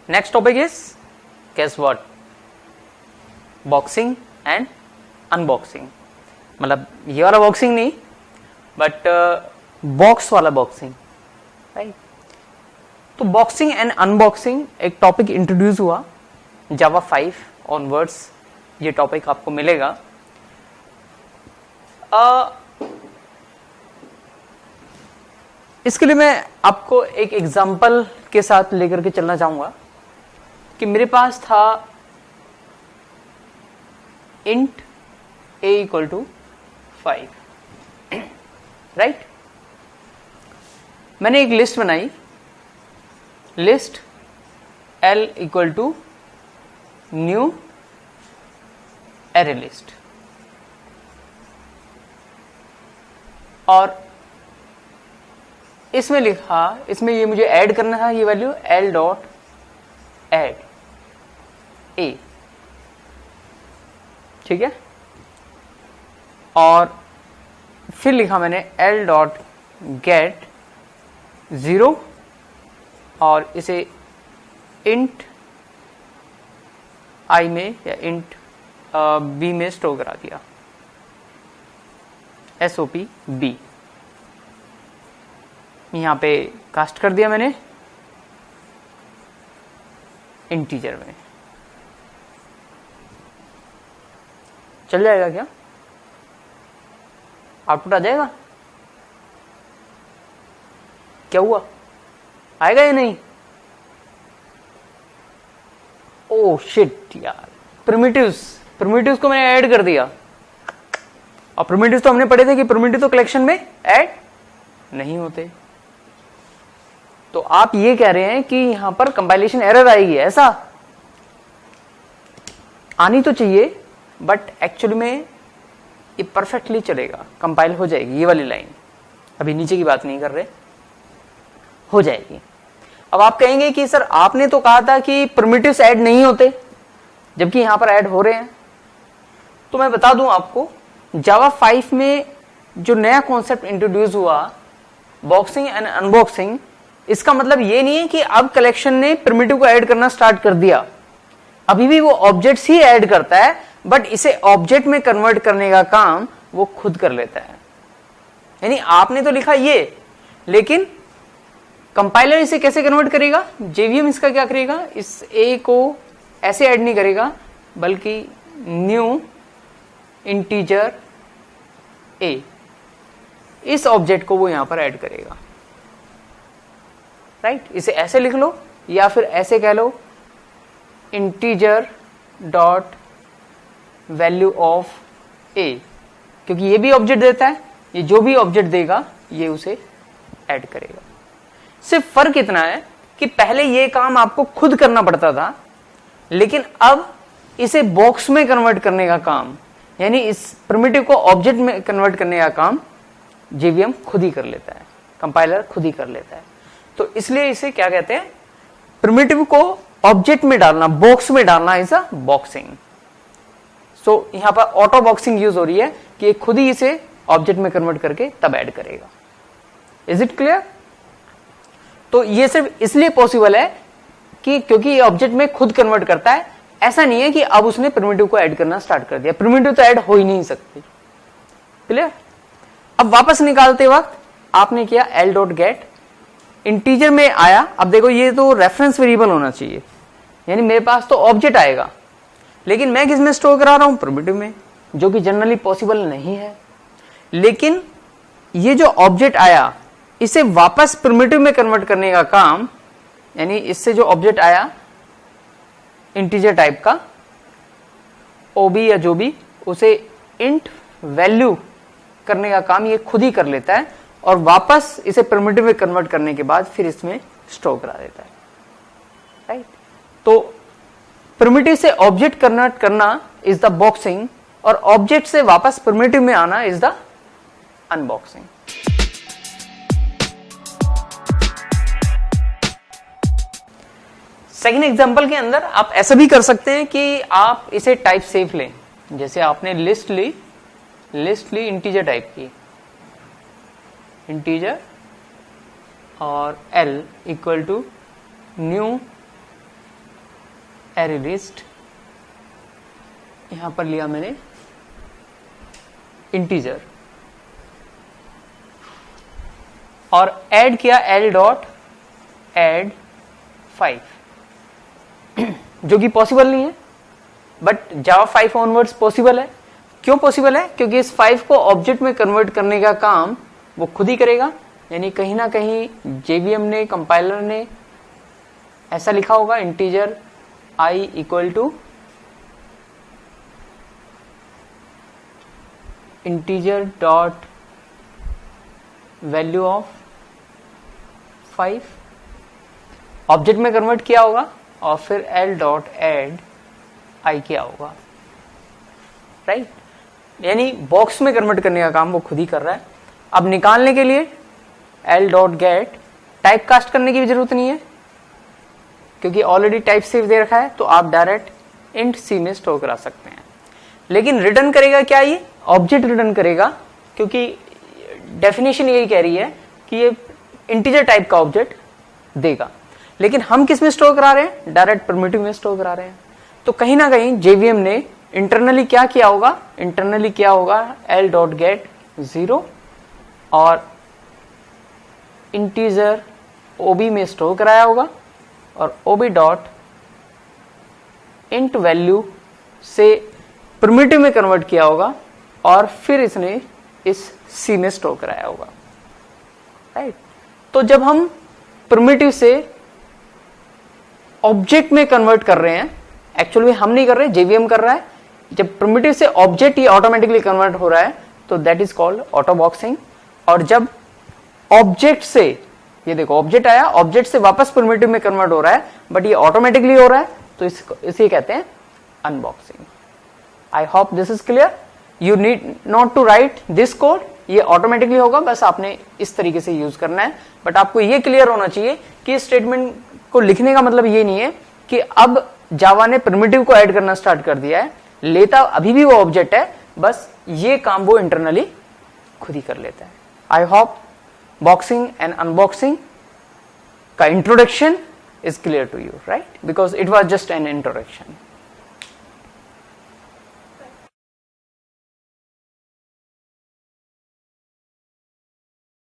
Next topic is guess what, boxing and unboxing. मतलब ये वाला बॉक्सिंग नहीं, बट बॉक्स वाला बॉक्सिंग, राइट। तो बॉक्सिंग एंड अनबॉक्सिंग एक टॉपिक इंट्रोड्यूस हुआ जावा 5 ऑनवर्ड्स, ये टॉपिक आपको मिलेगा। इसके लिए मैं आपको एक एग्जांपल के साथ लेकर के चलना चाहूंगा कि मेरे पास था int a equal to 5, right. मैंने एक लिस्ट बनाई, list l equal to new array list, और इसमें लिखा, इसमें ये मुझे ऐड करना था ये value l dot add a, ठीक है। और फिर लिखा मैंने l डॉट गेट 0 और इसे इंट i में या इंट b में स्टोर करा दिया, sop b, यहां पे कास्ट कर दिया मैंने इंटीजर में। चल जाएगा क्या? आउटपुट आ जाएगा? क्या हुआ, आएगा या नहीं? ओह शिट यार, प्रिमिटिव्स को मैंने ऐड कर दिया, और प्रिमिटिव्स तो हमने पढ़े थे कि प्रिमिटिव तो कलेक्शन में ऐड नहीं होते। तो आप ये कह रहे हैं कि यहां पर कंपाइलेशन एरर आएगी, ऐसा आनी तो चाहिए, बट एक्चुअली में ये परफेक्टली चलेगा, कंपाइल हो जाएगी ये वाली लाइन, अभी नीचे की बात नहीं कर रहे, हो जाएगी। अब आप कहेंगे कि सर आपने तो कहा था कि प्रिमिटिव्स ऐड नहीं होते, जबकि यहां पर ऐड हो रहे हैं। तो मैं बता दूं आपको, जावा 5 में जो नया कॉन्सेप्ट इंट्रोड्यूस हुआ बॉक्सिंग एंड अनबॉक्सिंग, इसका मतलब ये नहीं है कि अब कलेक्शन ने प्रिमिटिव को ऐड करना स्टार्ट कर दिया, अभी भी वो ऑब्जेक्ट्स ही ऐड करता है, बट इसे ऑब्जेक्ट में कन्वर्ट करने का काम वो खुद कर लेता है। यानी आपने तो लिखा ये, लेकिन कंपाइलर इसे कैसे कन्वर्ट करेगा, जेवीएम इसका क्या करेगा, इस ए को ऐसे ऐड नहीं करेगा, बल्कि न्यू इंटीजर ए, इस ऑब्जेक्ट को वो यहां पर ऐड करेगा, राइट। इसे ऐसे लिख लो या फिर ऐसे कह लो, इंटीजर डॉट वैल्यू ऑफ ए, क्योंकि ये भी ऑब्जेक्ट देता है, ये जो भी ऑब्जेक्ट देगा ये उसे ऐड करेगा। सिर्फ फर्क इतना है कि पहले ये काम आपको खुद करना पड़ता था, लेकिन अब इसे बॉक्स में कन्वर्ट करने का काम, यानी इस प्रिमिटिव को ऑब्जेक्ट में कन्वर्ट करने का काम जेवीएम खुद ही कर लेता है, कंपाइलर खुद ही कर लेता है। तो इसलिए इसे क्या कहते हैं, प्रिमिटिव को ऑब्जेक्ट में डालना, बॉक्स में डालना इज अ बॉक्सिंग। सो यहां पर ऑटो बॉक्सिंग यूज हो रही है कि ये खुद ही इसे ऑब्जेक्ट में कन्वर्ट करके तब ऐड करेगा। Is it clear? तो ये सिर्फ इसलिए पॉसिबल है कि क्योंकि ये ऑब्जेक्ट में खुद कन्वर्ट करता है, ऐसा नहीं है कि अब उसने प्रिमिटिव को ऐड करना स्टार्ट कर दिया, प्रिमिटिव तो ऐड हो ही नहीं सकती। क्लियर? अब वापस निकालते वक्त आपने किया l डॉट गेट, इंटीजर में आया। अब देखो ये तो रेफरेंस वेरिएबल होना चाहिए, यानी मेरे पास तो ऑब्जेक्ट आएगा, लेकिन मैं किस में स्टोर करा रहा हूं, प्रिमिटिव में, जो कि जनरली पॉसिबल नहीं है। लेकिन ये जो ऑब्जेक्ट आया, इसे वापस प्रिमिटिव में कन्वर्ट करने का काम, यानी इससे जो ऑब्जेक्ट आया इंटीजर टाइप का, ओबी या जो भी, उसे इंट वैल्यू करने का काम ये खुद ही कर लेता है, और वापस इसे प्रिमिटिव में कन्वर्ट करने के बाद फिर इसमें स्टोर करा देता है, राइट। तो प्रिमिटिव से ऑब्जेक्ट कन्वर्ट करना इज द बॉक्सिंग, और ऑब्जेक्ट से वापस प्रिमिटिव में आना is the unboxing. Second example के अंदर आप ऐसा भी कर सकते हैं कि आप इसे टाइप सेफ लें, जैसे आपने लिस्ट ली इंटीजर टाइप की, इंटीजर और l equal to new array list, यहां पर लिया मैंने इंटीजर और ऐड किया एल डॉट एड 5 जो कि पॉसिबल नहीं है, बट जावा 5 ऑनवर्ड्स पॉसिबल है। क्यों पॉसिबल है? क्योंकि इस 5 को ऑब्जेक्ट में कन्वर्ट करने का काम वो खुद ही करेगा। यानी कहीं ना कहीं जेवीएम ने, कंपाइलर ने ऐसा लिखा होगा integer i equal to integer dot value of 5 object में कन्वर्ट किया होगा और फिर l डॉट एड i किया होगा, राइट। यानी बॉक्स में कन्वर्ट करने का काम वो खुद ही कर रहा है। अब निकालने के लिए l dot get type cast करने की भी जरूरत नहीं है, क्योंकि ऑलरेडी टाइप सेव दे रखा है, तो आप डायरेक्ट इंट सी में स्टोर करा सकते हैं। लेकिन रिटर्न करेगा क्या? ये ऑब्जेक्ट रिटर्न करेगा, क्योंकि डेफिनेशन यही कह रही है कि ये इंटीजर टाइप का ऑब्जेक्ट देगा। लेकिन हम किस में स्टोर करा रहे हैं? डायरेक्ट प्रिमिटिव में स्टोर करा रहे हैं। तो कहीं ना कहीं जेवीएम ने इंटरनली क्या किया होगा? इंटरनली किया होगा एल डॉट गेट 0 और इंटीजर ओबी में स्टोर कराया होगा और ओबी डॉट इंट वैल्यू से प्रिमिटिव में कन्वर्ट किया होगा और फिर इसने इस सी में स्टोर कराया होगा, राइट। तो जब हम प्रिमिटिव से ऑब्जेक्ट में कन्वर्ट कर रहे हैं, एक्चुअली हम नहीं कर रहे, जेवीएम कर रहा है। जब प्रिमिटिव से ऑब्जेक्ट ये ऑटोमेटिकली कन्वर्ट हो रहा है तो that is called auto boxing. और जब ऑब्जेक्ट से, ये देखो ऑब्जेक्ट आया, ऑब्जेक्ट से वापस प्रिमिटिव में कन्वर्ट हो रहा है बट ये ऑटोमेटिकली हो रहा है, तो इसे कहते हैं unboxing. I hope this is clear. You need not to write this code, ये ऑटोमेटिकली होगा, बस आपने इस तरीके से यूज करना है। बट आपको ये क्लियर होना चाहिए कि इस स्टेटमेंट को लिखने का मतलब ये नहीं है कि अब जावा ने प्रिमिटिव को ऐड करना स्टार्ट कर दिया है, लेता अभी भी वो ऑब्जेक्ट है, बस ये काम वो इंटरनली खुद ही कर लेता है। I hope boxing and unboxing का introduction is clear to you, right? Because it was just an introduction.